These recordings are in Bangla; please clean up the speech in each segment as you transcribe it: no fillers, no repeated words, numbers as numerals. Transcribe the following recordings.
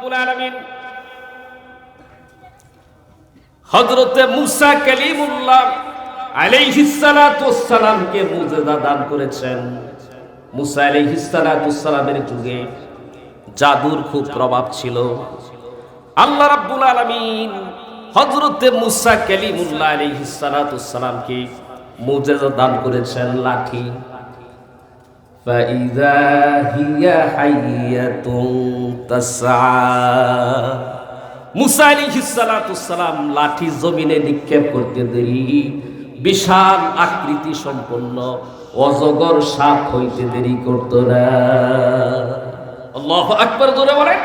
রাব্বুল আলামিন হযরতে মুসা কালিমুল্লাহ আলাইহিস সালাতু ওয়াস সালামকে মুজিজা দান করেছেন। মুসা আলাইহিস সালাতু ওয়াস সালামের যুগে জাদুর খুব প্রভাব ছিল। আল্লাহ রাব্বুল আলামিন হযরতে মুসা কালিমুল্লাহ আলাইহিস সালাতু ওয়াস সালামকে মুজিজা দান করেছেন লাঠি। ফাইযা হিয়া হাইয়াতুন তাসআ, মুসা আলাইহিস সালাতু ওয়াস সালাম লাঠি জমিনে নিক্ষেপ করতে দেরি বিশাল আকৃতি সম্পন্ন অজগর সাপ হইতে দেরি করত না। আল্লাহু আকবার জোরে বলেন।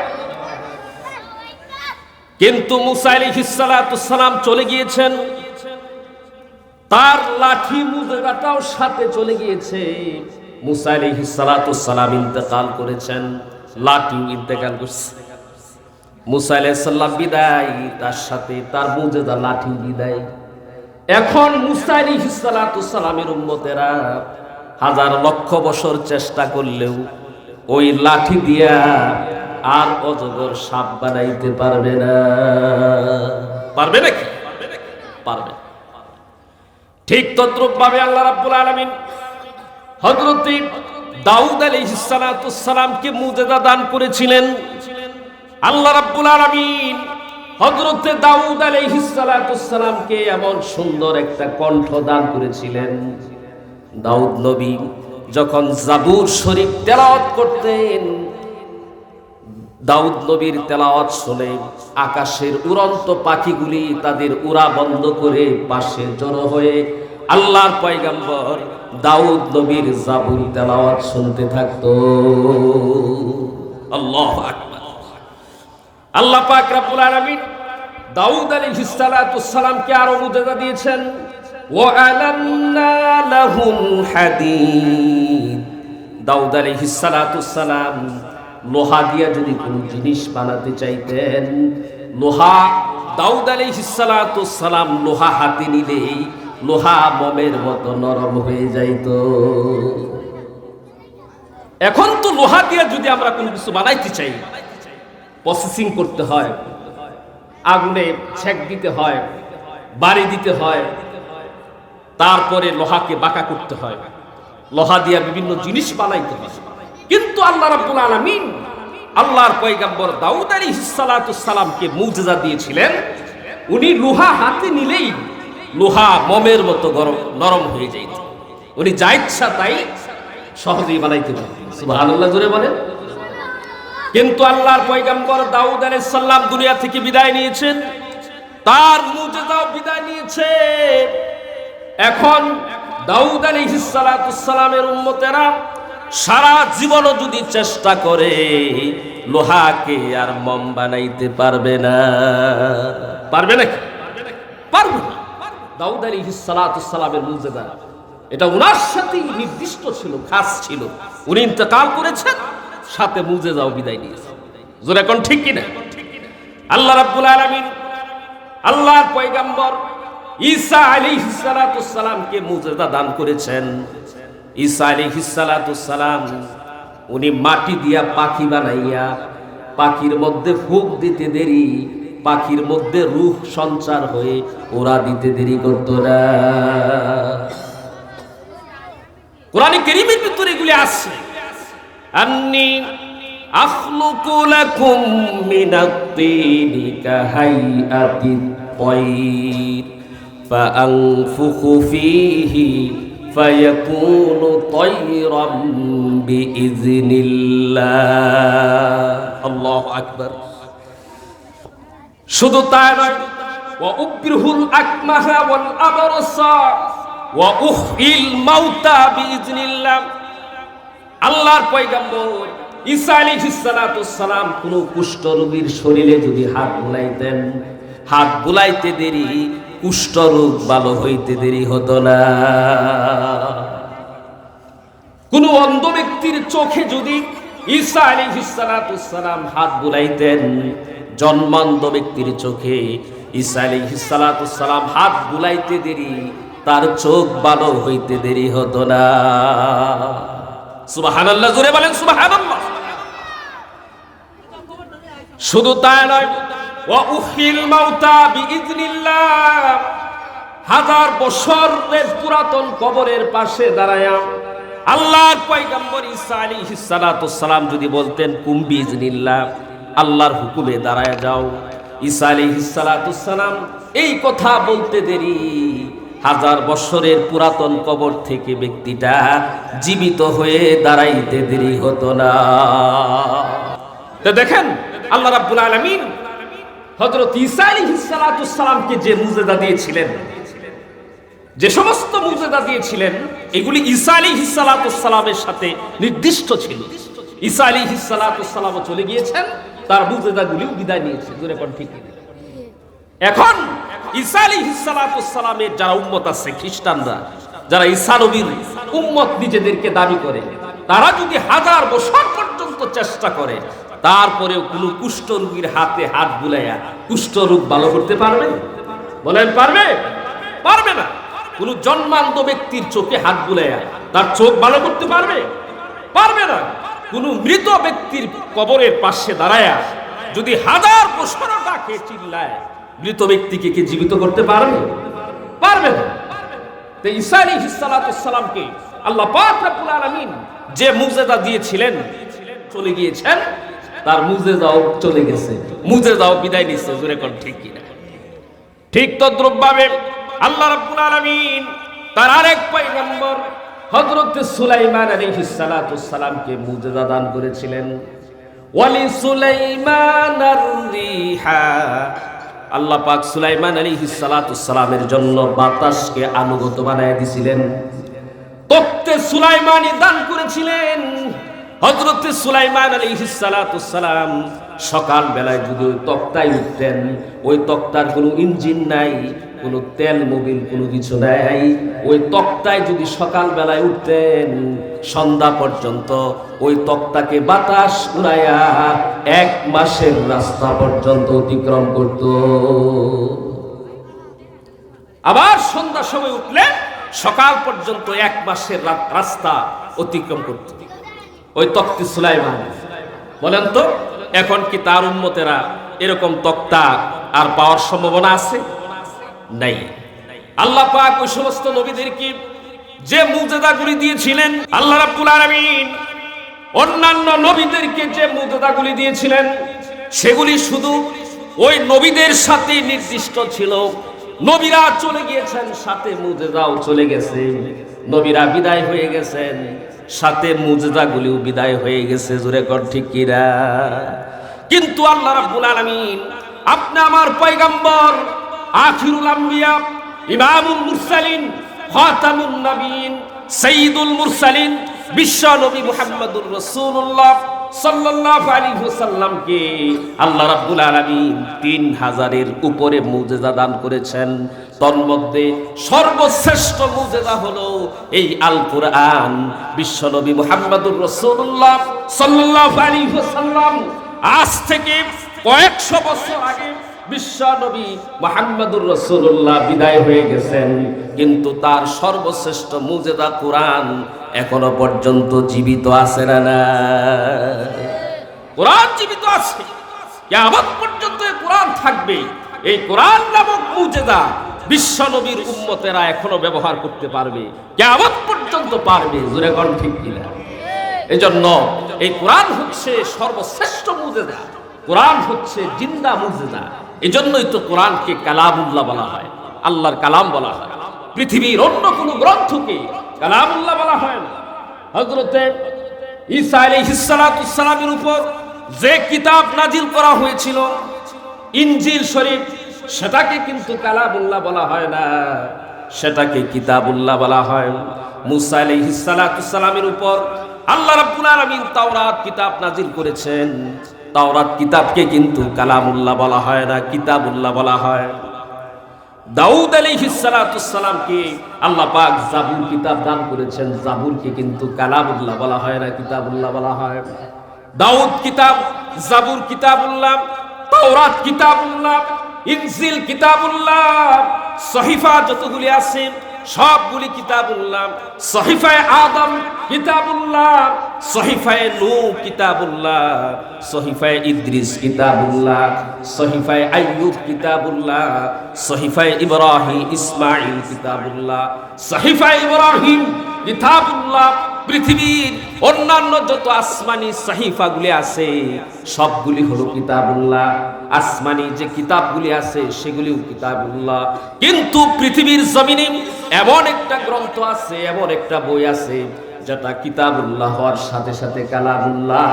কিন্তু মুসা আলাইহিস সালাতু ওয়াস সালাম চলে গিয়েছেন, তার লাঠি মুজিজাটাও সাথে চলে গিয়েছে। মুসা আলাইহিস সালাতু ওয়াস সালাম ইন্তেকাল করেছেন, লাঠিও ইন্তেকাল করছে। মুসা আলাইহিস সালাম বিদায়, তার সাথে তার মুজিজা লাঠি বিদায়। এখন মুসা আলাইহিস সালাতু ওয়াস সালামের উম্মতেরা হাজার লক্ষ বছর চেষ্টা করলেও ওই লাঠি দিয়া আর অজগর সাপ বানাইতে পারবে না। পারবে নাকি? পারবে। ঠিক তদ্রূপ ভাবে আল্লাহ রাব্বুল আলামিন হযরত দাউদ আলাইহিস সালাতু ওয়াস সালামকে মুজিজা দান করেছিলেন। আল্লাহ রাব্বুল আলামিন হযরত দাউদ আলাইহিস সালাতু ওয়াস সালামকে এমন সুন্দর একটা কণ্ঠ দান করেছিলেন। দাউদ নবী যখন জাবুর শরীফ তেলাওয়াত করতেন, দাউদ নবীর তেলাওয়াত শুনে আকাশের উড়ন্ত পাখিগুলি তাদের উড়া বন্ধ করে পাশে জড়ো হয়ে আল্লাহর পয়গম্বর দাউদ নবীর জাবুর তেলাওয়াত শুনতে থাকতো। আল্লাহু আকবার। আল্লাহ পাক রব্বুল আলামিন দাউদ আলাইহিস সালাতু ওয়াস সালামকে আরো মুজিজা দিয়েছেন। ওয়া আলান্না লাহুল হাদীদ, দাউদ আলাইহিস সালাতু ওয়াস সালাম লোহা দিয়া যদি কোনো জিনিস বানাতে চাইতেন, লোহা দাউদ আলাইহিস সালাতু ওয়াস সালাম লোহা হাতে নিলেই লোহা মোমের মতো নরম হয়ে যাইত। এখন তো লোহা দিয়া যদি আমরা কোনো কিছু বানাইতে চাই, প্রসেসিং করতে হয়, আগুনে ছেক দিতে হয়, বাড়ি দিতে হয়, তারপরে লোহাকে বাঁকা করতে হয়, লোহা দিয়া বিভিন্ন জিনিস বানাইতে হয়। কিন্তু আল্লাহ রাব্বুল আলামিন আল্লাহর পয়গম্বর দাউদ আলাইহিস সালাতু ওয়াস সালামকে মুজিজা দিয়েছিলেন। উনি লোহা হাতে নিলেই লোহা মোমের মতো নরম হয়ে যাইত। উনি যা ইচ্ছা তাই সহজেই বানাইতে পারেন। সুবহানাল্লাহ জোরে বলেন। কিন্তু আল্লাহর পয়গম্বর দাউদ আলাইহিস সালাম দুনিয়া থেকে বিদায় নিয়েছেন, তার মুজিজাও বিদায় নিয়েছে। এখন দাউদ আলাইহিস সালাতু ওয়াস সালামের উম্মতেরা সারা জীবনও যদি চেষ্টা করে লোহাকে আর মোম বানাইতে পারবে না। পারবে নাকি? পারবে না। দাউদ আলাইহিস সালাতু ওয়াস সালামের মুজিজা এটা উনার সাথেই নির্দিষ্ট ছিল, খাস ছিল। উনি ইন্তেকাল করেছেন, সাথে মুজিজাও বিদায় নিয়েছে। জোরে কোন ঠিক কিনা? আল্লাহ রাব্বুল আলামিন আল্লাহর পয়গম্বর ঈসা আলাইহিস সালাতু ওয়াস সালামকে মুজিজা দান করেছেন। ঈসা আলাইহিস সালাতু ওয়াস সালাম উনি মাটি দিয়া পাখি বানাইয়া পাখির মধ্যে ফুঁক দিতে দেরি, পাখির মধ্যে রূহ সঞ্চার হয়ে ওরা দিতে দেরি করত না। কোরআনে কারীমের ভিতরে এগুলি আছে। আন্নী আখলুকু লাকুম মিনাত তিনি কাহাইআতিত তায়র ফাআনফুখু ফীহি ফায়াকুনু তায়রাম বিইজনিল্লাহ। আল্লাহু আকবার। শুধু তাই নয়, ওয়া উবরিহুল আকমাহা ওয়াল আবরাসা ওয়া উহইল মাউতা বিইজনিল্লাহ। আল্লাহর পয়গম্বর ঈসা আলাইহিস সালাতু ওয়াস সালাম কোন কুষ্ঠ রোগীর শরীরে যদি হাত বুলাইতেন, হাত বুলাইতে দেরি কুষ্ঠ রোগ ভালো হইতে দেরি হতো না। কোন অন্ধ ব্যক্তির চোখে যদি ঈসা আলাইহিস সালাতু ওয়াস সালাম হাত বুলাইতেন, জন্মান্ধ ব্যক্তির চোখে ঈসা আলাইহিস সালাতু ওয়াস সালাম হাত বুলাইতে দেরি তার চোখ ভালো হইতে দেরি হতো না। সুবহানাল্লাহ জোরে বলেন সুবহানাল্লাহ। শুধু তাই নয়, ওয়া উহিল মাউতা বিইজনিল্লাহ, 1000 বছরের পুরাতন কবরের পাশে দাঁড়ায়া আল্লাহর পয়গম্বর ঈসা আলাইহিস সালাতু সালাম যদি বলতেন কুম বিইজনিল্লাহ, আল্লাহর হুকুমে দাঁড়ায় যাও, ঈসা আলাইহিস সালাতু সালাম এই কথা বলতে দেরি 1000 বছরের পুরাতন কবর থেকে ব্যক্তিটা জীবিত হয়ে দাঁড়াইতে দেরি হতো না। তো দেখেন আল্লাহ রাব্বুল আলামিন হযরত ঈসা আলাইহিস সালাতু সালামকে যে মুজিজা দিয়েছিলেন, যে সমস্ত মুজিজা দিয়েছিলেন, এগুলি ঈসা আলাইহিস সালাতু সালামের সাথে নির্দিষ্ট ছিল। ঈসা আলাইহিস সালাতু সালামও চলে গিয়েছেন, তার মুজিজাগুলিও বিদায় নিয়েছে। জোরে কোন ঠিক না? এখন ঈসা আলাইহিস সালাতু সালামের যারা উম্মত আছে, খ্রিস্টানরা যারা ঈসা নবীর উম্মত নিজেদেরকে দাবি করে, তারা যদি 1000 বছর পর্যন্ত চেষ্টা করে, তারপরেও কোনো কুষ্ঠ রোগীর হাতে হাত বুলাইয়া কুষ্ঠ রোগ ভালো করতে পারবে? বলেন পারবে? পারবে না। কোন জন্মান্ধ ব্যক্তির চোখে হাত বুলাইয়া তার চোখ ভালো করতে পারবে? পারবে না। কোন মৃত ব্যক্তির কবরের পাশে দাঁড়ায়া যদি 1000 বছর ডাকে চিল্লায়, মৃত ব্যক্তিকে কি জীবিত করতে পারবে? পারবে না। তো ঈসা আলাইহিস সালাতু সালামকে আল্লাহ পাক রব্বুল আলামিন যে মুজিজা দিয়েছিলেন, চলে গিয়েছেন, তার মুজিজাও চলে গেছে, মুজিজাও বিদায় নিচ্ছে। জোরে কোন ঠিক কিনা? ঠিক তদ্রুপভাবে আল্লাহ রাব্বুল আলামিন তার আরেক পয়গম্বর হযরত সুলাইমান আলাইহিস সালাতু সালামকে মুজিজা দান করেছিলেন। ওয়ালি সুলাইমানার রিহা, আল্লাহ পাক সুলাইমান আলাইহিস সালাতু সালামের জন্য বাতাসকে আনুগত বানায় দিয়েছিলেন। তখতে সুলাইমানি দান করেছিলেন। হযরত সুলাইমান আলাইহিস সালাতু সালাম সকাল বেলায় যদি ওই তক্তায় উঠতেন, ওই তক্তার কোনো ইঞ্জিন নাই, কোনো তেল মোবিল কোনো কিছু নাই, ওই তক্তায় যদি সকাল বেলায় উঠতেন, সন্ধ্যা পর্যন্ত ওই তক্তাকে বাতাস উড়াইয়া 1 মাসের রাস্তা পর্যন্ত অতিক্রম করত। আবার সন্ধ্যার সময় উঠলে সকাল পর্যন্ত 1 মাসের রাস্তা অতিক্রম করত ওই তক্তি সুলাইমান। বলেন তো এখন কি তার উম্মতেরা এরকম তক্তা আর পাওয়ার সম্ভাবনা আছে? নাই। আল্লাহ পাক ওই সমস্ত নবীদেরকে যে মুজিজাগুলি দিয়েছিলেন, আল্লাহ রাব্বুল আলামিন অন্যান্য নবীদেরকে যে মুজিজাগুলি দিয়েছিলেন, সেগুলি শুধু ওই নবীদের সাথে নির্দিষ্ট ছিল। নবীরা চলে গিয়েছেন, সাথে মুজিজাও চলে গেছে। নবীরা বিদায় হয়ে গেছেন, সাথে মুজিজাগুলিও বিদায় হয়ে গেছে। জোরে কর ঠিক কিনা? কিন্তু আল্লাহ রাব্বুল আলামিন আপনি আমার পয়গম্বর, আখিরুল আম্বিয়া, ইমামুল মুরসালিন, খাতামুন নবীন, সাইয়্যিদুল মুরসালিন, বিশ্ব নবী মুহাম্মদুর রাসূলুল্লাহ সাল্লাল্লাহু আলাইহি ওয়াসাল্লামকে আল্লাহ রাব্বুল আলামিন 3000-এর উপরে মুজিজা দান করেছেন। তন্মধ্যে সর্বশ্রেষ্ঠ মুজিজা হলো এই আল কোরআন। বিশ্ব নবী মুহাম্মদুর রাসূলুল্লাহ সাল্লাল্লাহু আলাইহি ওয়াসাল্লাম আজ থেকে কয়েকশো বছর আগে বিশ্ব নবী মুহাম্মদুর রাসূলুল্লাহ বিদায় হয়ে গেছেন, কিন্তু তার সর্বশ্রেষ্ঠ মুজিজা কোরআন এখনো পর্যন্ত জীবিত আছে না? কোরআন জীবিত আছে, কিয়ামত পর্যন্ত এই কোরআন থাকবে। এই কোরআন নামক মুজিজা বিশ্ব নবীর উম্মতেরা এখনো ব্যবহার করতে পারবে, কিয়ামত পর্যন্ত পারবে। জোরে কোন ঠিক কিনা? এজন্য এই কোরআন হচ্ছে সর্বশ্রেষ্ঠ মুজিজা, কোরআন হচ্ছে জিন্দা মুজিজা। এজন্যই তো কোরআনকে কালামুল্লাহ বলা হয়, আল্লাহর কালাম বলা হয়। পৃথিবীর অন্য কোনো গ্রন্থকে কালামুল্লাহ বলা হয় না। হযরতে ঈসা আলাইহিস সালাতুস সালামের উপর যে কিতাব নাজিল করা হয়েছিল, ইনজিল শরীফ, সেটাকে কিন্তু কালামুল্লাহ বলা হয় না, সেটাকে কিতাবুল্লাহ বলা হয়। মুসা আলাইহিস সালাতুস সালামের উপর আল্লাহ রাব্বুল আলামিন তাওরাত কিতাব নাজিল করেছেন, তাওরাত কিতাবকে কিন্তু কালামুল্লাহ বলা হয় না, কিতাবুল্লাহ বলা হয়। দাউদ আলাইহিস সালাতুস সালামকে আল্লাহ পাক জাবুর কিতাব দান করেছেন, জাবুরকে কিন্তু কালামুল্লাহ বলা হয় না, কিতাবুল্লাহ বলা হয়। দাউদ কিতাব, জাবুর কিতাবুল্লাহ, তাওরাত কিতাবুল্লাহ, ইনজিল কিতাবুল্লাহ, সহিফা যতগুলি আছে সবগুলি কিতাবুল্লাহ। সহিফায়ে আদম কিতাবুল্লাহ, সহিফায়ে নূহ কিতাবুল্লাহ, সহিফায়ে ইদ্রিস কিতাবুল্লাহ, সহিফায়ে আইয়ুব কিতাবুল্লাহ, সহিফায়ে ইব্রাহিম ইসমাঈল কিতাবুল্লাহ, সহিফায়ে ইব্রাহিম কিতাবুল্লাহ। পৃথিবীর অন্যান্য যত আসমানি সাহিফাগুলি আছে সবগুলি হলো কিতাবুল্লাহ। আসমানি যে কিতাবগুলি আছে সেগুলিও কিতাবুল্লাহ। কিন্তু পৃথিবীর জমিনে এমন একটা গ্রন্থ আছে, এমন একটা বই আছে যেটা কিতাবুল্লাহ হওয়ার সাথে সাথে কালামুল্লাহ,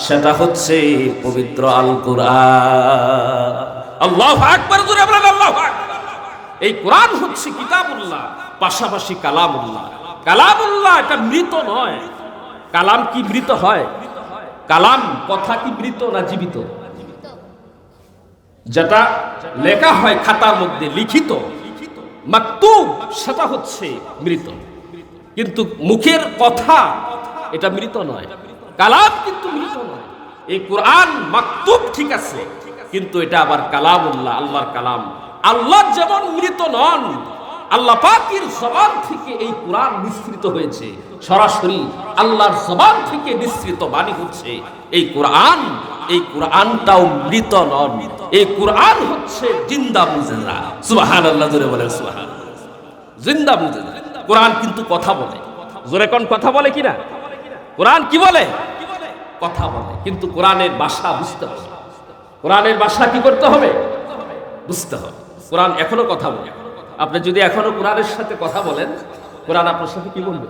সেটা হচ্ছে পবিত্র আল কোরআন। আল্লাহু আকবার, জোরে বলেন আল্লাহু আকবার। এই কোরআন হচ্ছে কিতাবুল্লাহ, পাশাপাশি কালামুল্লাহ। কালামুল্লাহ এটা মৃত নয়। কালাম কি মৃত হয়? কালাম কথা কি মৃত না জীবিত? যেটা লেখা হয় খাতার মধ্যে লিখিত মাকতুব, সেটা হচ্ছে মৃত। কিন্তু মুখের কথা এটা মৃত নয়। কালাম কিন্তু মৃত নয়। এই কোরআন মাকতুব ঠিক আছে, কিন্তু এটা আবার কালামুল্লাহ, আল্লাহর কালাম। আল্লাহ যেমন মৃত নন, আল্লাহ পাকের জবান থেকে এই কোরআন নিঃসৃত হয়েছে, সরাসরি আল্লাহর জবান থেকে নিঃসৃত বাণী হচ্ছে এই কোরআন। এই কোরআনটাও মৃত নন, এই কোরআন হচ্ছে জিন্দা মুজিজা। সুবহানাল্লাহ, জোরে বলেন সুবহানাল্লাহ। জিন্দা মুজিজা। কোরআন কিন্তু কথা বলে। জোরে কোন কথা বলে কিনা? কোরআন কি বলে? কথা বলে। কিন্তু কোরআনের ভাষা বুঝতে হবে। কোরআনের ভাষা কি করতে হবে? বুঝতে হবে। কোরআন এখনো কথা বলে। আপনি যদি এখনো কোরআনের সাথে কথা বলেন, কোরআন আপনার সাথে কি বলবে?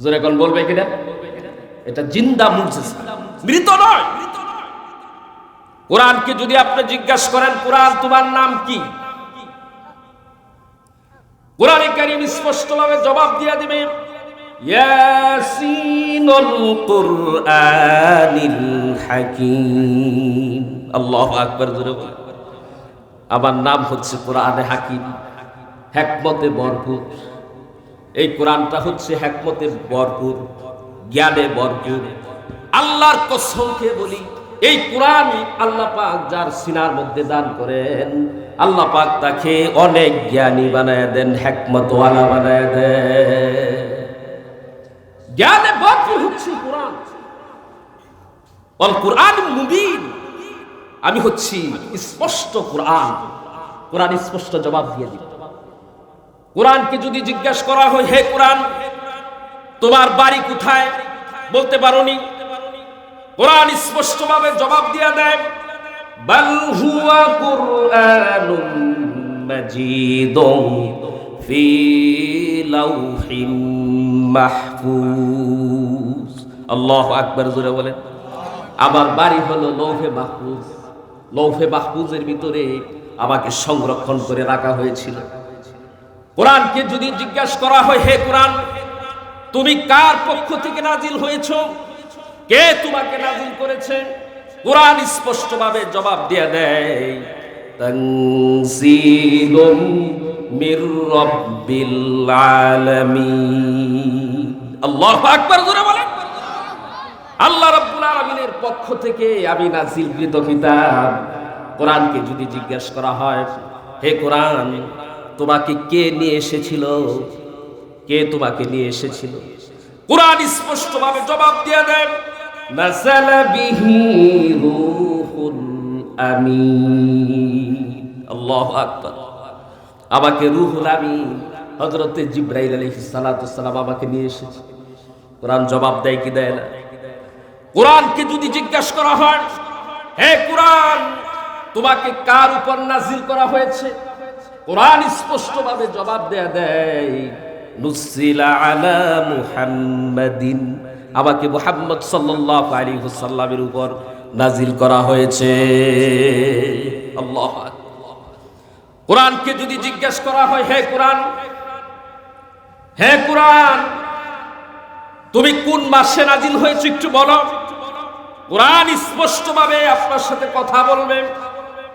জোরে কোন বলবে কিনা? এটা জিন্দা মুজিজা, মৃত নয়। কোরআনকে যদি আপনি জিজ্ঞাসা করেন, কোরআন তোমার নাম কি? কোরআনে কারীম স্পষ্টভাবে জবাব দিয়ে দিবে, ইয়াসিনুল কুরআনিল হাকীম। আল্লাহু আকবার, জোরে বলেন। আমার নাম হচ্ছে কোরআনে হাকিম, হিকমতে ভরপুর। এই কোরআনটা হচ্ছে হিকমতে ভরপুর, জ্ঞানে ভরপুর। আল্লাহর কসম খেয়ে বলি, এই কোরআন আল্লাহ পাক যার সিনার মধ্যে দান করেন, আল্লাহ পাক তাকে অনেক জ্ঞানী বানায় দেন, হিকমতওয়ালা বানায় দেন। জ্ঞানে ভরপুর হচ্ছে কোরআন। আল কোরআন মুবিন, আমি হচ্ছি স্পষ্ট কোরআন। কোরআন স্পষ্ট জবাব দিয়ে দিবে। কোরআনকে যদি জিজ্ঞাসা করা হয়, হে কোরআন তোমার বাড়ি কোথায়, বলতে পারোনি। কোরআন স্পষ্টভাবে জবাব দিয়ে দেয়, বাল হুয়া কুরআনুম মাজিদুন ফি লাউহিম মাহফুজ। আল্লাহু আকবার, জোরে বলেন। আমার বাড়ি হলো লৌহে মাহফুজ। লৌহে মাহফুজের ভিতরে আমাকে সংরক্ষণ করে রাখা হয়েছিল। কোরআনকে যদি জিজ্ঞাসা করা হয়, হে কোরআন তুমি কার পক্ষ থেকে নাজিল হয়েছো, কে তোমাকে নাজিল করেছে, কোরআন স্পষ্টভাবে জবাব দিয়ে দেয়, তানজিলুম মির রাব্বিল আলামিন। আল্লাহু আকবার, জোরে বলেন। আল্লাহ রাব্বুল আলামিনের পক্ষ থেকে আমি নাজিলকৃত কিতাব। কোরআনকে যদি জিজ্ঞাসা করা হয়, হে কোরআন তোমাকে কে নিয়ে এসেছিল, কে তোমাকে নিয়ে এসেছিল, কোরআন স্পষ্টভাবে জবাব দিয়ে দেয়, নাযালা বিহি রূহুল আমিন। আল্লাহু আকবার। আমাকে রূহুল আমিন হযরতে জিবরাইল আলাইহিস সালাতু সালাম আমাকে নিয়ে এসেছে। কোরআন জবাব দেয় কি দেয় না? কোরআনকে যদি জিজ্ঞাসা করা হয়, হে কোরআন তোমাকে কার উপর নাজিল করা হয়েছে, কোরআন স্পষ্টভাবে জবাব দেয়, নুসিলা আলা মুহাম্মাদিন। আমাকে মুহাম্মদ সাল্লাল্লাহু আলাইহি ওয়াসাল্লামের উপর নাজিল করা হয়েছে। আল্লাহু আকবার। কোরআনকে যদি জিজ্ঞাসা করা হয়, হে কোরআন, হে কোরআন তুমি কোন মাসে নাজিল হয়েছে একটু বলো, কোরআন স্পষ্টভাবে আপনার সাথে কথা বলবে।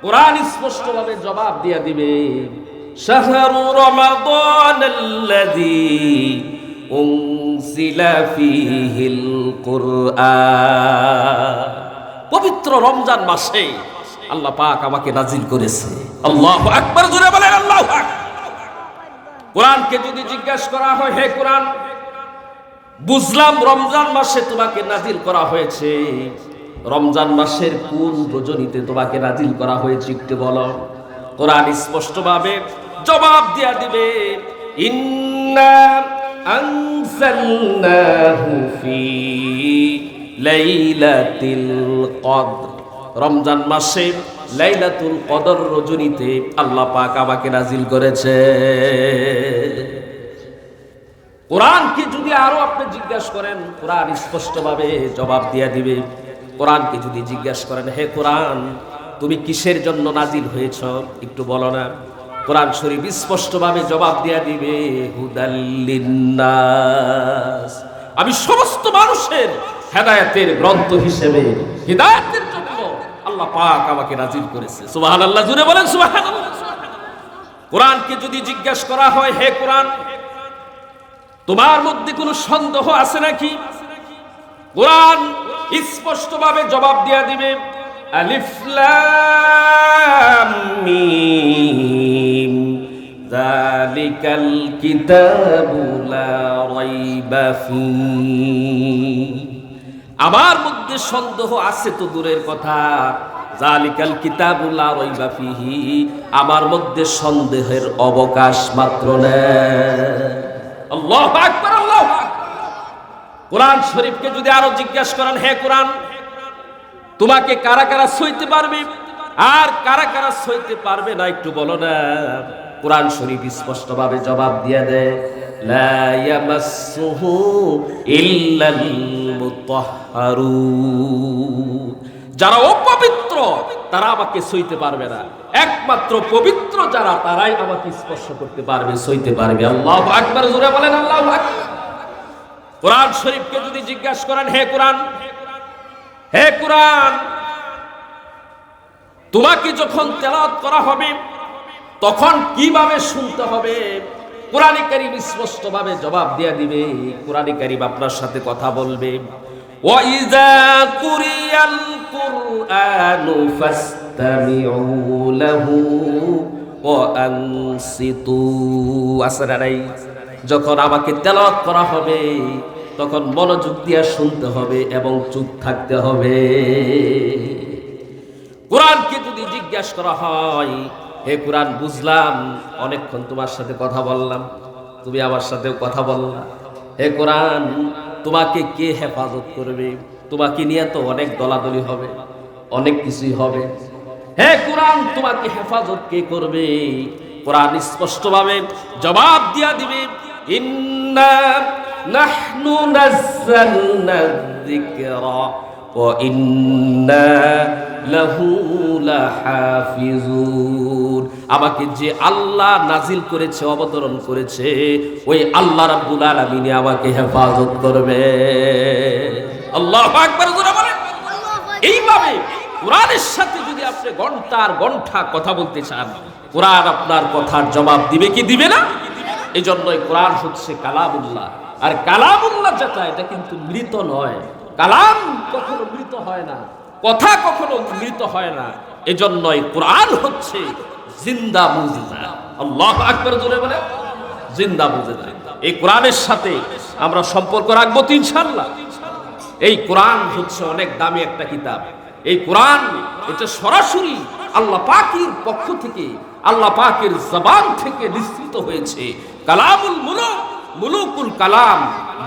কোরআন স্পষ্টভাবে জবাব দিয়ে দিবে, শাহরু রমাদানাল্লাযী উনজিলা ফীহিল কুরআন। পবিত্র রমজান মাসে আল্লাহ পাক আমাকে নাজিল করেছে। আল্লাহু আকবার, জোরে বলেন আল্লাহু আকবার। কোরআনকে যদি জিজ্ঞাসা করা হয়, হে কোরআন, বুঝলাম রমজান মাসে তোমাকে নাজিল করা হয়েছে, রমজান মাসের কোন রজনীতে তোমাকে নাজিল করা হয়েছে একটু বলো। কোরআন স্পষ্টভাবে জবাব দিয়া দিবে, ইন্না আনজালনাহু ফি লাইলাতিল কদর, রমজান মাসে লাইলাতুল কদর রজনীতে আল্লাহ পাক আমাকে নাজিল করেছে। কোরআনকে যদি আরো আপনি জিজ্ঞাসা করেন, কোরআন স্পষ্টভাবে জবাব দিয়া দিবে। কোরআনকে যদি জিজ্ঞাসা করেন, হে কোরআন, তুমি কিসের জন্য নাজিল হয়েছ একটু বলো না, কোরআন শরীফ স্পষ্টভাবে জবাব দিয়া দিবে, হুদাল লিন্নাস, আমি সমস্ত মানুষের হেদায়েতের গ্রন্থ হিসেবে, হিদায়াতের জন্য আল্লাহ পাক আমাকে নাজিল করেছে। সুবহানাল্লাহ, জুড়ে বলেন সুবহানাল্লাহ। কোরআনকে যদি জিজ্ঞাসা করা হয়, হে কোরআন, তোমার মধ্যে কোনো সন্দেহ আছে নাকি, কোরআন স্পষ্টভাবে জবাব দিয়া দিবে, আলিফ লাম মিম যালিকাল কিতাবু লা রাইবা ফীহি, আমার মধ্যে সন্দেহ আছে তো দূরের কথা, যালিকাল কিতাবু লা রাইবা ফীহি, আমার মধ্যে সন্দেহের অবকাশ মাত্র নেই। আল্লাহু আকবার, আল্লাহু আকবার। কোরআন শরীফকে যদি আরো জিজ্ঞাসা করেন, হে কোরআন, তোমাকে কারা কারা সইতে পারবে আর কারা কারা সইতে পারবে না একটু বলো না। কোরআন শরীফ স্পষ্টভাবে জবাব দিয়ে দেয়, লা ইয়ামাসসুহু ইল্লাল মুতাহহারুন, যারা অপবিত্র তারা আমাকে সইতে পারবে না, একমাত্র পবিত্র যারা তারাই আমাকে স্পর্শ করতে পারবে, সইতে পারবে। আল্লাহু আকবার, জোরে বলেন আল্লাহু আকবার। কোরআন শরীফকে যদি জিজ্ঞাসা করেন, হে কোরআন, হে কোরআন, তোমাকে যখন তেলাওয়াত করা হবে তখন কিভাবে শুনতে হবে, কোরআনে কারীম স্পষ্টভাবে জবাব দিয়ে দিবে। কোরআনে কারীম আপনার সাথে কথা বলবে, ওয়া ইযা কুরিয়াল কুরআনু ফাসতামিউ লাহু ওয়া আনসিতু, আসরাই, যখন আমাকে তেলাওয়াত করা হবে তখন মনোযোগ দিয়ে শুনতে হবে এবং চুপ থাকতে হবে। কোরআনকে যদি জিজ্ঞাসা করা হয়, হে কোরআন, বুঝলাম অনেকক্ষণ তোমার সাথে কথা বললাম, তুমি আমার সাথেও কথা বললা, হে কোরআন, তোমাকে কে হেফাজত করবে, তোমাকে নিয়ে তো অনেক দলাদলি হবে, অনেক কিছুই হবে, হে কোরআন, তোমাকে হেফাজত কে করবে? কোরআন স্পষ্টভাবে জবাব দিয়া দিবে, ইন্না নাহনু নাযালনা যিকরা ওয়া ইন্না লাহু লাহাফিজুন, আমাকে যে আল্লাহ নাজিল করেছে, অবতরণ করেছে, ওই আল্লাহ রাব্বুল আলামিন আমাকে হেফাজত করবে। আল্লাহু আকবার, জোরে বলেন। এইভাবে কোরআনের সাথে যদি আপনি ঘন্টার ঘন্টা কথা বলতে চান, কোরআন আপনার কথার জবাব দিবে কি দিবে না? এই জন্যই কোরআন হচ্ছে কালামুল্লাহ, আর কালামুল্লাহ যেটা, এটা কিন্তু মৃত নয়। কালাম কখনো মৃত হয় না, কথা কখনো মৃত হয় না, এজন্যই কোরআন হচ্ছে জিন্দা মুজিজা। আল্লাহু আকবার, জোরে বলে জিন্দা মুজিজা। এই কোরআনের সাথে আমরা সম্পর্ক রাখবো তো ইনশাআল্লাহ। এই কোরআন হচ্ছে অনেক দামি একটা কিতাব। এই কোরআন এটা সরাসরি আল্লাহ পাকের পক্ষ থেকে, আল্লাহ পাকের জবান থেকে নিঃসৃত হয়েছে। কালামুল মুলুক, মুলুকুল কালাম।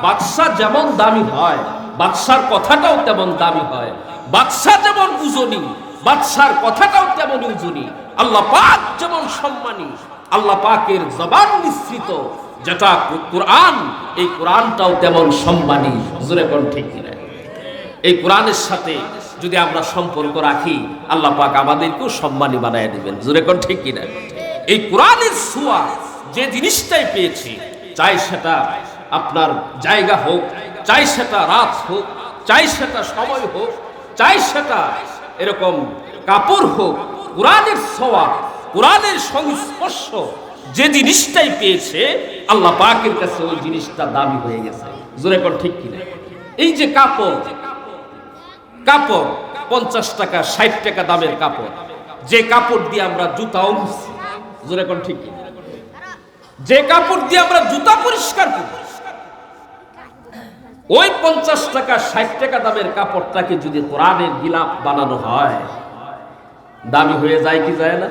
বাদশা যেমন দামি হয়, বাদশার কথাটাও তেমন দামি হয়। বাদশা যেমন উজনি, বাদশার কথাটাও তেমন উজনি। আল্লাহ পাক যেমন সম্মানী, আল্লাহ পাকের জবান নিঃসৃত যেটা কোরআন, এই কোরআনটাও তেমন সম্মানী। জোরে কোন ঠিক কিনা? এই কোরআনের সাথে যদি আমরা সম্পর্ক রাখি, আল্লাহ পাক আমাদেরকেও সম্মানী বানায় দিবেন। জোরে কোন ঠিক কিনা? এই কোরআনের ছোঁয়া যে জিনিসটাই পেয়েছি, চাই সেটা আপনার জায়গা হোক, চাই সেটা রাত হোক, চাই সেটা সময় হোক, চাই সেটা এরকম কাপড় হোক, কোরআনের ছোঁয়া, কোরআনের সংস্পর্শ যে জিনিসটাই পেয়েছে, আল্লাহ পাকের কাছে ওই জিনিসটা দামি হয়ে গেছে। জোরে কোন ঠিক কিনা? এই যে কাপড়, কাপড় 50 টাকা 60 টাকা দামের কাপড়, যে কাপড় দিয়ে আমরা জুতাও মুছি, জোরে কোন ঠিক কিনা? যে কাপড় দিয়ে আমরা জুতা পরিষ্কার করি, ওই 50 টাকা 60 টাকা দামের কাপড়টাকে যদি কোরআনের গিলাফ বানানো হয়, দামি হয়ে যায় কি যায় না?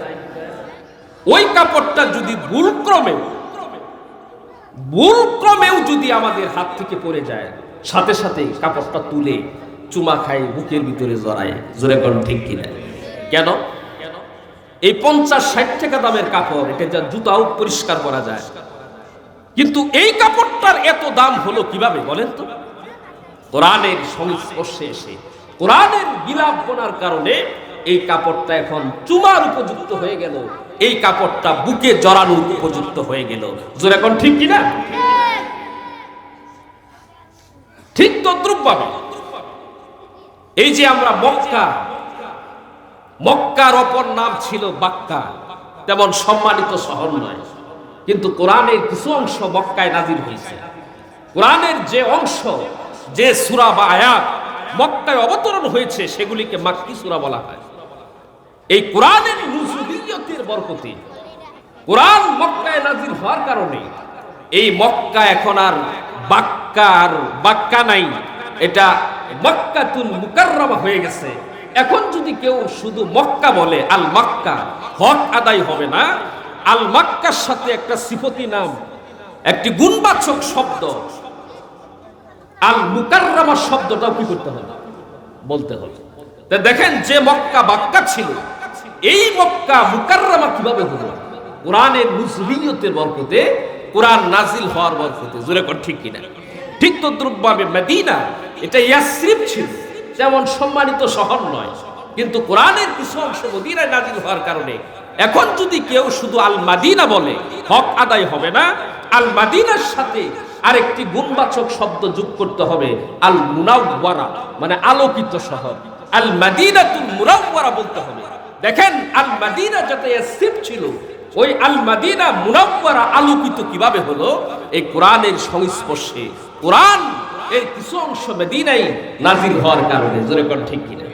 ওই কাপড়টা যদি ভুলক্রমেও যদি আমাদের হাত থেকে পড়ে যায়, সাথে সাথে কাপড়টা তুলে চুমা খাই, বুকের ভিতরে জড়ায়। জোরে কোন ঠিক কিনা? কেন? এই 50-60 টাকা দামের কাপড়, এটা যা জুতাও পরিষ্কার করা যায়, কিন্তু এই কাপড়টার এত দাম হলো কিভাবে বলেন তো? কোরআনের সংস্পর্শে এসে, কোরআনের গিলাফ বোনার কারণে এই কাপড়টা এখন চুমার উপযুক্ত হয়ে গেল, এই কাপড়টা বুকে জড়ানোর উপযুক্ত হয়ে গেল। জোরে কোন ঠিক কিনা? ঠিক তদ্রুপভাবে এই যে আমরা মক্কার অপর নাম ছিল বাক্কা, তেমন সম্মানিত শহর নয়, কিন্তু কোরআনের কিছু অংশ মক্কায় নাজিল হয়েছে। কোরআনের যে অংশ, যে সূরা বা আয়াত মক্কায় অবতরণ হয়েছে, সেগুলিকে মাক্কি সূরা বলা হয়। এই কোরআনের নুজুলিয়তের বরকতে, কোরআন মক্কায় নাজিল হওয়ার কারণে এই মক্কা এখন আর বাক্কা নাই, এটা মক্কাতুল মুকাররমা হয়ে গেছে। এখন যদি কেউ শুধু মক্কা বলে, আল মক্কা, হক আদায় হবে না। আল মক্কার সাথে একটা সিফতি নাম, একটি গুণবাচক শব্দ আল মুকাররমা শব্দটাও কি করতে হবে? বলতে হবে। তা দেখেন, যে মক্কা বাক্কা ছিল, এই মক্কা মুকাররমা কিভাবে হলো? কোরআনের নুজুলিয়তের বরকতে, কোরআন নাজিল হওয়ার বরকতে। জোরে কর ঠিক কিনা? ঠিক তদ্রুপভাবে মদিনা, এটা ইয়াসরিব ছিল, যেমন সম্মানিত শহর নয়, কিন্তু কোরআনের কিছু অংশ মদিনায় নাজিল হওয়ার কারণে এখন যদি কেউ শুধু আল মাদিনা বলে, হক আদায় হবে না। আল মাদিনার সাথে আরেকটি গুণবাচক শব্দ যোগ করতে হবে, আল মুনাওয়ারা, মানে আলোকিত শহর। আল মাদিনাতুল মুনাওয়ারা বলতে হবে। দেখেন, আল মাদিনা যাতে ইয়াসরিব ছিল, ওই আল মাদিনা মুনাওয়ারা আলোকিত কিভাবে হলো? এই কোরআনের সংস্পর্শে, কোরআন এর কিছু অংশ মদিনায় নাজিল হওয়ার কারণে। জোরে কোন ঠিক কিনা?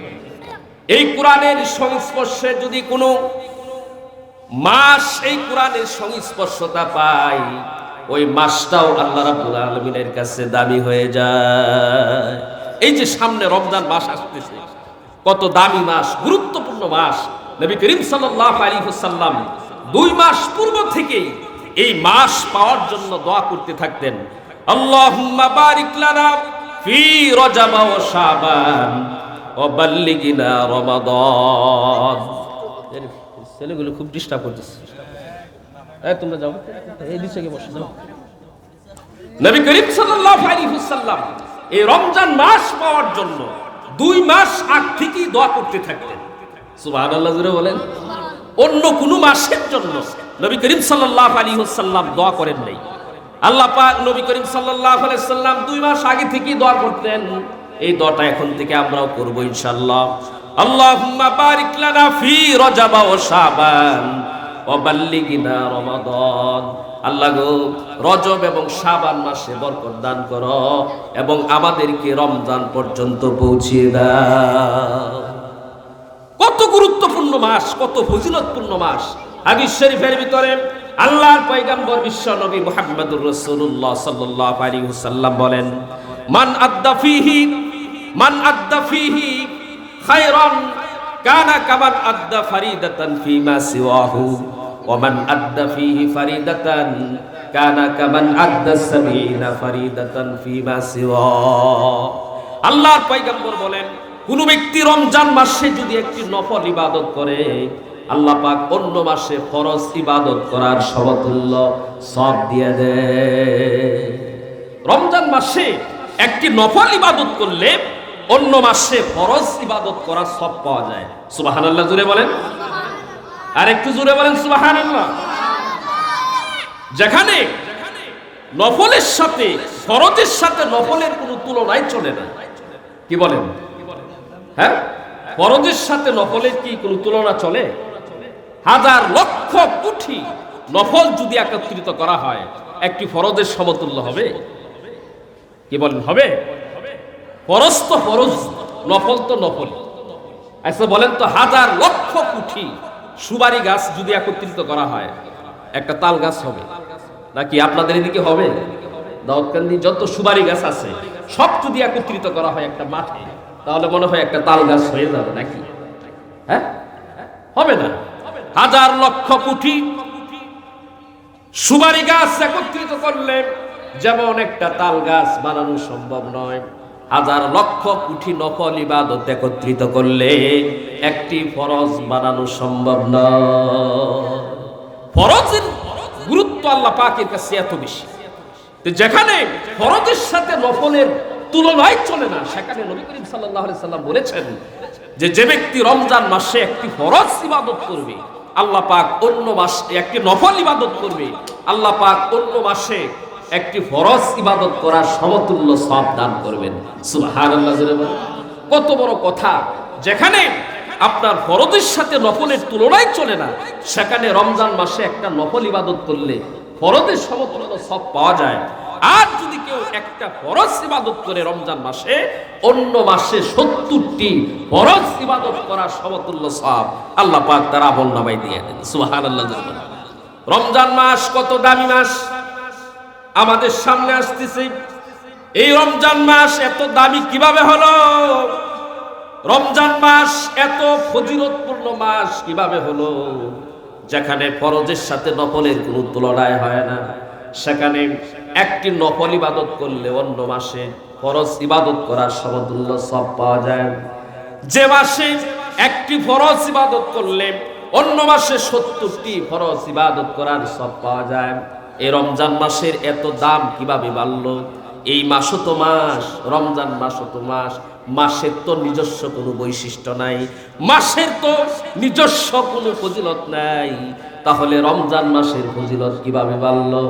এই কোরআনের সংস্পর্শে যদি কোনো মাস এই কোরআনের সংস্পর্শতা পায়, ওই মাসটাও আল্লাহ রাব্বুল আলামিনের কাছে দামি হয়ে যায়। এই যে সামনে রমজান মাস আসতেছে, কত দামি মাস, গুরুত্বপূর্ণ মাস। নবী করিম সাল্লাল্লাহু আলাইহি ওয়াসাল্লাম 2 মাস পূর্ব থেকেই এই মাস পাওয়ার জন্য দোয়া করতে থাকতেন। আল্লাহুম্মা বারিক লানা ফি রজব ওয়া শাবান ওয়া বাল্লিগনা রমাদান। ছেলেগুলো খুব ডিস্টার্ব করতেছে। তোমরা যাও, এই দিকে গিয়ে বসে যাও। নবী করিম সাল্লাল্লাহু আলাইহি ওয়াসাল্লাম এই রমজান মাস পাওয়ার জন্য 2 মাস আগ থেকেই দোয়া করতে থাকতেন। সুবহানাল্লাহ, জোরে বলেন। অন্য কোন মাসের জন্য নবী করিম সাল্লাল্লাহু আলাইহি ওয়াসাল্লাম দোয়া করেন নাই। আল্লাহ পাক নবী করিম সাল্লাল্লাহু আলাইহি ওয়াসাল্লাম 2 মাস আগে থেকেই দোয়া করতেন। এই দোয়াটা এখন থেকে আমরাও করব ইনশাআল্লাহ। আল্লাহুম্মা বারিক লানা ফি রজব ওয়া শাবান ওয়া বাল্লিগনা রমাদান। আল্লাহ গো, রজব এবং শাবান মাসে বরকত দান করো এবং আমাদেরকে রমজান পর্যন্ত পৌঁছিয়ে দাও। কত গুরুত্বপূর্ণ মাস, কত ফজিলতপূর্ণ মাস। হাদিস শরীফের ভিতরে আল্লাহর পয়গম্বর বিশ্ব নবী মুহাম্মদুর রাসূলুল্লাহ সাল্লাল্লাহু আলাইহি ওয়াসাল্লাম বলেন, মান আদ্দা ফিহি খায়রান কানা কামান আদ্দা ফারিদাতান ফিমা সিওয়াহু ওয়া মান আদ্দা ফিহি ফারিদাতান কানা কামান আদ্দা 70 ফারিদাতান ফিমা সিওয়া। আল্লাহর পয়গম্বর বলেন, কোন ব্যক্তি রমজান মাসে যদি একটি নফল ইবাদত করে, আল্লাহ পাক অন্য মাসে ফরজ ইবাদত করার সমতুল্য সওয়াব দিয়ে দেয়। রমজান মাসে একটি নফল ইবাদত করলে অন্য মাসে ফরজ ইবাদত করার সওয়াব পাওয়া যায়। সুবহানাল্লাহ, জোরে বলেন। আর একটু জোরে বলেন সুবহানাল্লাহ। যেখানে নফলের সাথে ফরজের সাথে নফলের কোনো তুলনাই চলে না। কি বলেন? হ্যাঁ, ফরজের সাথে নফলের কি কোনো তুলনা চলে? হাজার লক্ষ কোটি নফল যদি একত্রিত করা হয়, একটি ফরজের সমতুল্য হবে? কি বলেন, হবে? ফরজ তো ফরজ, নফল তো নফল। আচ্ছা বলেন তো, হাজার লক্ষ কোটি সুপারি গাছ যদি একত্রিত করা হয়, একটা তাল গাছ হবে? নাকি আপনাদের এদিকে হবে? দাউদকান্দি যত সুপারি গাছ আছে সব যদি একত্রিত করা হয় একটা মাঠে, তাহলে মনে হয় একটা তাল গাছ হয়ে যাবে নাকি? হ্যাঁ, হবে না। হাজার লক্ষ কোটি সুপারি গাছ একত্রিত করলে যেমন একটা তাল গাছ বানানো সম্ভব নয়, হাজার লক্ষ কোটি নফল ইবাদত একত্রিত করলে একটি ফরজ বানানো সম্ভব নয়। ফরজের গুরুত্ব আল্লাহ পাকের কাছে এত বেশি, যেখানে ফরজের সাথে নফলের তুলনায় চলে না, সেখানে নবী করিম সাল্লাল্লাহু আলাইহি সাল্লাম বলেছেন যে ব্যক্তি রমজান মাসে একটি ফরজ ইবাদত করবে, আল্লাহ পাক অন্য মাসে একটি নফল ইবাদত করবে, আল্লাহ পাক অন্য মাসে একটি ফরজ ইবাদত করার সমতুল্য সওয়াব দান করবেন। সুবহানাল্লাহ। কত বড় কথা! যেখানে আপনার ফরজের সাথে নফলের তুলনায় চলে না, সেখানে রমজান মাসে একটা নফল ইবাদত করলে ফরজের সমতুল্য সওয়াব পাওয়া যায়। আর যদি কেউ একটা ফরজ ইবাদত করে রমজান মাসে, অন্য মাসে 70টি ফরজ ইবাদত করার সমতুল্য সওয়াব আল্লাহ পাক তার আমলনামায় দিয়ে দেন। সুবহানাল্লাহ। রমজান মাস কত দামি মাস আমাদের সামনে আসতেছে। এই রমজান মাস এত দামি কিভাবে হলো? রমজান মাস এত ফজিলতপূর্ণ মাস কিভাবে হলো? যেখানে ফরজের সাথে নফলের কোনো তুলনায় হয় না, সেখানে একটি নফল ইবাদত করলে অন্য মাসে ফরজ ইবাদত করার সমতুল্য সওয়াব পাওয়া যায়। যে মাসে একটি ফরজ ইবাদত করলে অন্য মাসে 70টি ফরজ ইবাদত করার সওয়াব পাওয়া যায়। এই রমজান মাসের এত দাম কিভাবে বাড়লো? এই মাসও তো মাস, রমজান মাসও তো মাস, মাসের তো নিজস্ব কোনো বৈশিষ্ট্য নাই, মাসের তো নিজস্ব কোনো ফজিলত নাই, তাহলে রমজান মাসের ফজিলত কিভাবে বাড়লো?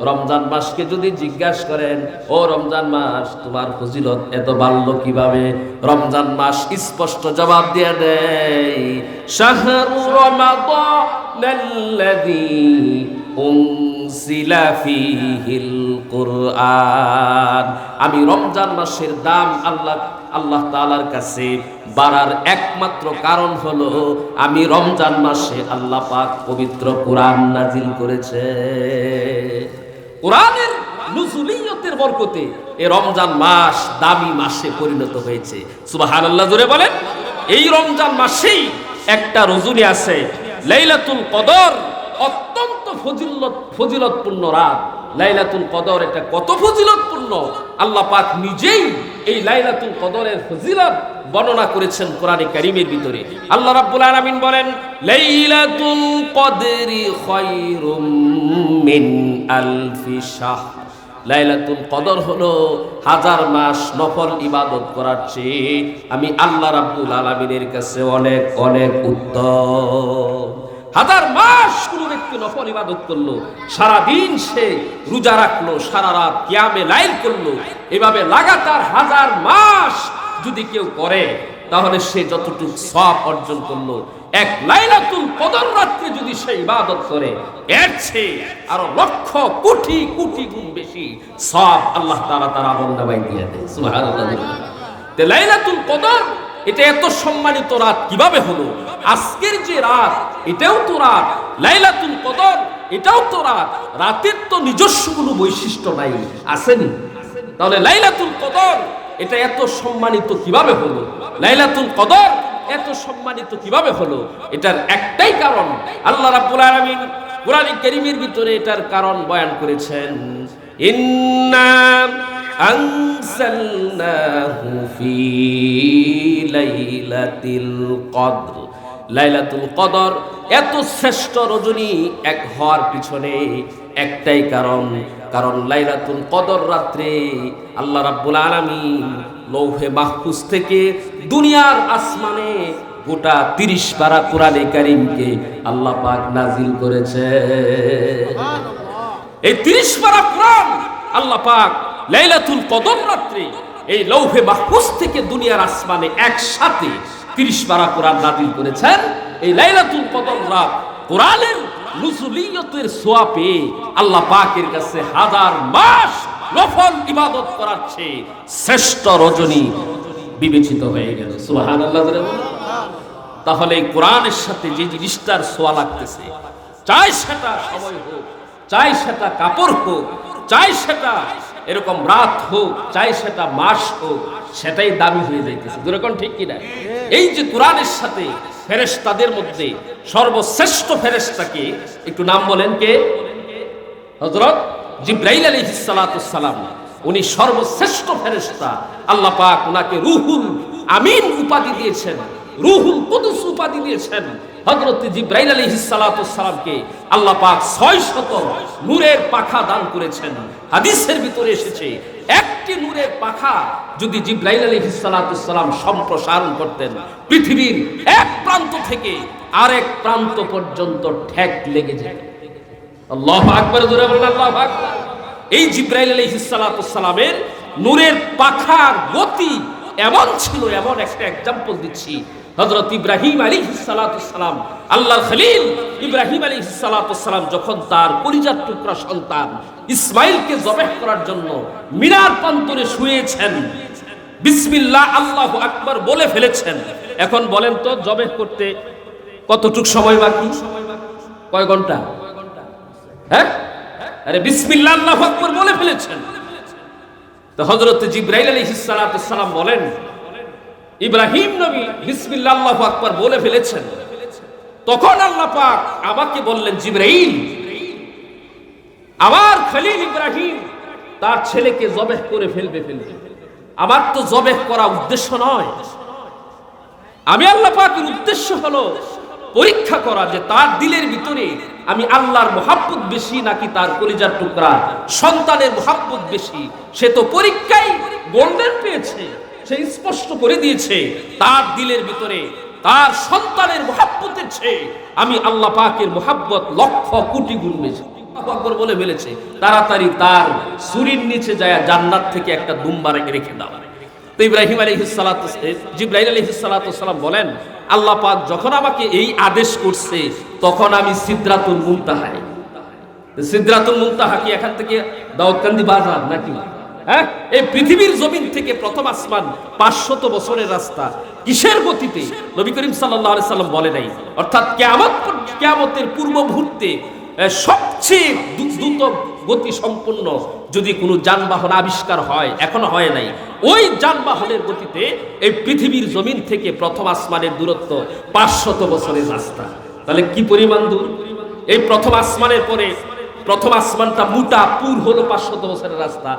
রমজান মাসকে যদি জিজ্ঞাসা করেন, ও রমজান মাস তোমার ফজিলত এত বাড়লো কিভাবে, রমজান মাস স্পষ্ট জবাব দিয়ে দেয়, শাহরু রমাদানাল্লাযী উনজিলা ফীহিল কুরআন। আমি রমজান মাসের দাম আল্লাহ তাআলার কাছে বাড়ার একমাত্র কারণ হলো আমি রমজান মাসে আল্লাহ পাক পবিত্র কোরআন নাজিল করেছে। কোরআনের নুজুলিয়তের বরকতে এই রমজান মাস দামি মাসে পরিণত হয়েছে। সুবহানাল্লাহ জোরে বলেন। এই রমজান মাসেই একটা রজনী আছে, লাইলাতুল কদর, অত্যন্ত ফজিলতপূর্ণ রাত। লাইলাতুল কদর এটা কত ফজিলতপূর্ণ, আল্লাহ পাক নিজেই এই লাইলাতুল কদরের ফজিলত বর্ণনা করেছেন কোরআনে কারীমের ভিতরে। আল্লাহ রাব্বুল আলামিন বলেন, লাইলাতুল কদরি খায়রুম মিন আলফি শাহর। লাইলাতুল কদর হলো 1000 মাস নফল ইবাদত করার চেয়ে আমি আল্লাহ রাব্বুল আলামিনের কাছে অনেক অনেক উত্তম। 1000 মাস কোন ব্যক্তি নফল ইবাদত করলো, সারা দিন সে রোজা রাখলো, সারা রাত কিয়ামে লাইল করলো, এভাবে লাগাতার 1000 মাস যদি কেউ করে, তাহলে সে যতটুকু সওয়াব অর্জন করলো, এক লাইলাতুল কদর রাতে যদি সে ইবাদত করে, এর চেয়ে আরো লক্ষ কোটি কোটি গুণ বেশি সওয়াব আল্লাহ তাআলা তার আমলনামায় দিয়ে দেয়। সুবহানাল্লাহ। তে লাইলাতুল কদর এটা এত সম্মানিত রাত কিভাবে হলো? আজকের যে রাত এটাও তো রাত, লাইলাতুল কদর এটাও তো রাত, রাতের তো নিজস্ব কোনো বৈশিষ্ট্য নাই, আসেনি? তাহলে লাইলাতুল কদর এটা এত সম্মানিত কিভাবে হলো? লাইলাতুল কদর এত সম্মানিত কিভাবে হলো? এটার একটাই কারণ, আল্লাহ রাব্বুল আলামিন কোরআন কারীমের ভিতরে এটার কারণ বয়ান করেছেন। ইন্না আনজালনাহু ফি লাইলাতিল কদর। লাইলাতুল কদর এত শ্রেষ্ঠ রজনী এক হওয়ার পিছনে একটাই কারণ, কারণ লাইলাতুল কদর রাত্রে আল্লাহ রাব্বুল আলামিন লৌহে মাহফুজ থেকে দুনিয়ার আসমানে গোটা 30 পারা কোরআনে কারীমকে আল্লাহ পাক নাজিল করেছে। এই 30 পারা কোরআন আল্লাহ পাক লাইলাতুল কদর রাত্রে এই লৌহে মাহফুজ থেকে দুনিয়ার আসমানে একসাথে 30 পারা কোরআন নাজিল করেছেন। এই লাইলাতুল কদর রাত কোরআনের নুজুলিয়তের সোয়া পেয়ে আল্লাহ পাকের কাছে 1000 মাস নফল ইবাদত করার চেয়ে শ্রেষ্ঠ রজনী বিবেচিত হয়ে গেল। সুবহানাল্লাহ। তাহলে কোরআনের সাথে যে জিনিসটার সোয়া লাগতেছে, চাই সেটা সময় হোক, চাই সেটা কাপড় হোক, চাই সেটা এরকম রাত হোক, চাই সেটা মাস হোক, সেটাই দামি হয়ে যাইতেছে। যেরকম ঠিক কিনা? এই যে কোরআনের সাথে ফেরেশতাদের মধ্যে সর্বশ্রেষ্ঠ ফেরেশতাকে একটু নাম বলেন, কে? হযরত জিবরাইল আলাইহিস সালাতুস সালাম। উনি সর্বশ্রেষ্ঠ ফেরেশতা। আল্লাহ পাক উনাকে রুহুল আমিন উপাধি দিয়েছেন, রুহুল কুদুস উপাধি দিয়েছেন। হযরত জিবরাইল আলাইহিস সালাতুস সালামকে আল্লাহ পাক 600 নূরের পাখা দান করেছেন। হাদিসের ভিতরে এসেছে, একটি নূরের পাখা যদি জিবরাইল আলাইহিস সালাতুস সালাম সম্প্রসারণ করতেন, পৃথিবীর এক প্রান্ত থেকে আরেক প্রান্ত পর্যন্ত ঠেক লেগে যেত। আল্লাহু আকবার, জোরে বলেন আল্লাহু আকবার। এই জিবরাইল আলাইহিস সালাতুস সালামের নূরের পাখার গতি এমন ছিল, এমন একটা एग्जांपल দিচ্ছি। হযরত ইব্রাহিম আলাইহিস সালাতুস সালাম, আল্লাহর খলিল ইব্রাহিম আলাইহিস সালাতুস সালাম যখন তার কলিজার টুকরা সন্তান ইসমাইলকে জবাহ করার জন্য মিনার প্রান্তরে শুয়েছেন, বিসমিল্লাহ আল্লাহু আকবার বলে ফেলেছেন। এখন বলেন তো, জবাহ করতে কতটুক সময় বাকি? কয় ঘন্টা? হ্যাঁ, আরে বিসমিল্লাহ আল্লাহু আকবার বলে ফেলেছেন। তো হযরত জিবরাইল আলাইহিস সালাতুস সালাম বলেন, ইব্রাহিম নবী বিসমিল্লাহ আল্লাহু আকবার বলে ফেলেছেন। তখন আল্লাহ পাক আমাকে বললেন, জিবরাইল, আমার খলিল ইব্রাহিম তার ছেলেকে জবাহ করে ফেলবে। আমার তো জবাহ করা উদ্দেশ্য নয়। আমি আল্লাহ পাকের উদ্দেশ্য হলো পরীক্ষা করা যে তার দিলের ভিতরে আমি আল্লাহর মহব্বত বেশি নাকি তার কলিজার টুকরা সন্তানের মহব্বত বেশি। সে তো পরীক্ষায় গোল্ডেন পেয়েছে, সে স্পষ্ট করে দিয়েছে তার দিলের ভিতরে তার সন্তানের মহব্বতের চেয়ে আমি আল্লাহ পাকের মহব্বত লক্ষ কোটি গুণ বেশি। আল্লাহু আকবার বলে ফেলেছে। তাড়াতাড়ি তার ছুরির নিচে যায় জান্নাত থেকে একটা দুম্বা রেখে দাও। তো ইব্রাহিম আলাইহিস সালাতু জিবরাইল আলাইহিস সালাতুস সালাম বলেন, আল্লাহ পাক যখন আমাকে এই আদেশ করছে তখন আমি সিদরাতুল মুনতাহায়। সিদরাতুল মুনতাহা কি এখান থেকে দাউদকান্দি বাজার নাকি? হ্যাঁ, এই পৃথিবীর জমিন থেকে প্রথম আসমান 500 বছরের রাস্তা কিসের গতিতে? নবী করিম সাল্লাল্লাহু আলাইহি সাল্লাম বলে নাই। অর্থাৎ কিয়ামতের পূর্ব মুহূর্তে সবচেয়ে দ্রুত গতি সম্পন্ন যদি কোনো যানবাহন আবিষ্কার হয়, এখনো হয় নাই, ওই যানবাহনের গতিতে এই পৃথিবীর জমিন থেকে প্রথম আসমানের দূরত্ব 500 বছরের রাস্তা। তাহলে কি পরিমাণ দূর? এই প্রথম আসমানের পরে প্রথম আসমানটা মোটা পুর হলো 500 বছরের রাস্তা,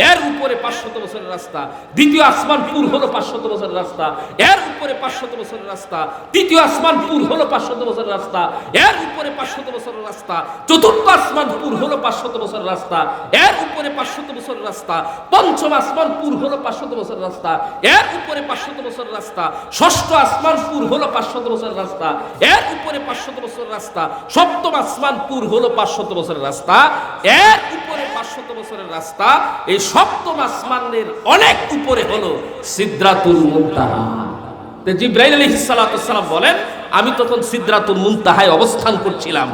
এর উপরে 500 বছরের রাস্তা। দ্বিতীয় আসমান পুর হলো 500 বছরের রাস্তা, এর উপরে 500 বছরের রাস্তা। তৃতীয় আসমান পুর হলো 500 বছরের রাস্তা, এর উপরে 500 বছরের রাস্তা। চতুর্থ আসমান পুর হলো 500 বছরের রাস্তা, এর উপরে 500 বছরের রাস্তা। পঞ্চম আসমান পুর হলো 500 বছরের রাস্তা, এর উপরে 500 বছরের রাস্তা। ষষ্ঠ আসমান পুর হলো 500 বছরের রাস্তা, এর উপরে 500 বছরের রাস্তা। সপ্তম আসমান পুর হলো 500 বছরের রাস্তা, এর উপরে 500 বছরের রাস্তা। এই সপ্তম আসমানের অনেক উপরে হলো সিদরাতুল মুনতাহা। তো জিবরাইল আলাইহিস সালাতুস সালাম বলেন, আমি তখন সিদরাতুল মুনতাহায় অবস্থান করছিলাম।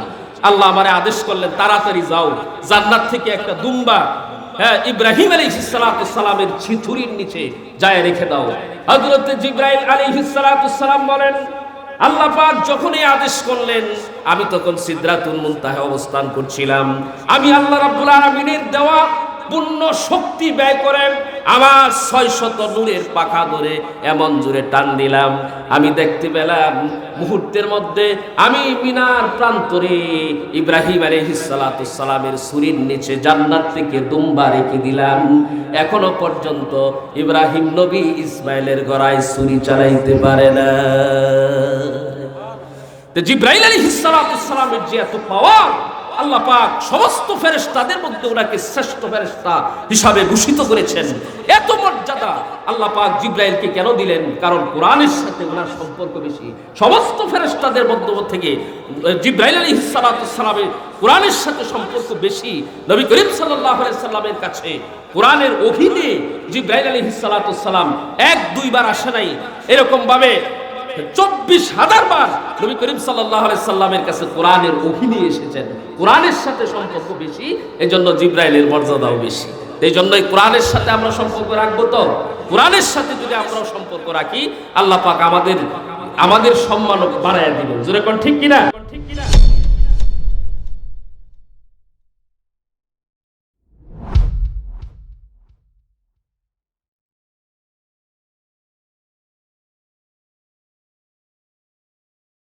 আল্লাহ আমারে আদেশ করলেন, তাড়াতাড়ি যাও, জান্নাত থেকে একটা দুম্বা ইব্রাহিম আলাইহিস সালাতুস সালামের ছুরির নিচে যায় রেখে দাও। হযরত জিবরাইল আলাইহিস সালাতুস সালাম বলেন, আল্লাহ পাক যখন এই আদেশ করলেন আমি তখন সিদরাতুল মুনতাহায় অবস্থান করছিলাম। আমি আল্লাহ রাব্বুল আলামিনের দেওয়া পূর্ণ শক্তি ব্যয় করে আমার 600 নূরের পাখা ধরে এমন জোরে টান দিলাম, আমি দেখতে পেলাম মুহূর্তের মধ্যে আমি মিনার প্রান্তরে ইব্রাহিম আলাইহিস সালাতুস সালামের ছুরির নিচে জান্নাত থেকে দুম্বা রেখে দিলাম। এখনো পর্যন্ত ইব্রাহিম নবী ইসমাইলের গলায় ছুরি চালাইতে পারে না। তো জিবরাইল আলাইহিস সালাতুস সালামের যে এত পাওয়ার, আল্লাহ পাক সমস্ত ফেরেশতাদের মধ্যে ওনাকে শ্রেষ্ঠ ফেরেশতা হিসাবে ভূষিত করেছেন। এত মর্যাদা আল্লাহ পাক জিবরাইলকে কেন দিলেন? কারণ কোরআনের সাথে ওনার সম্পর্ক বেশি। সমস্ত ফেরেশতাদের মধ্য থেকে জিবরাইল আলাইহিস সালাতুস সালামের কোরআনের সাথে সম্পর্ক বেশি। নবী করিম সাল্লাল্লাহু আলাইহি সাল্লামের কাছে কোরআনের অধীনে জিবরাইল আলাইহিস সালাতুস সালাম 1-2 বার আসে নাই, এরকম ভাবে 24,000 বার নবী করিম সাল্লাল্লাহু আলাইহি সাল্লামের কাছে কোরআনের অধীনে এসেছেন। কোরআনের সাথে সম্পর্ক বেশি, এজন্য জিবরাইলের মর্যাদাও বেশি। এই জন্যই কোরআনের সাথে আমরা সম্পর্ক রাখবো। তো কোরআনের সাথে যদি আমরা সম্পর্ক রাখি, আল্লাহ পাক আমাদের সম্মান বাড়াইয়া দিবেন। জোরে কোন ঠিক কিনা?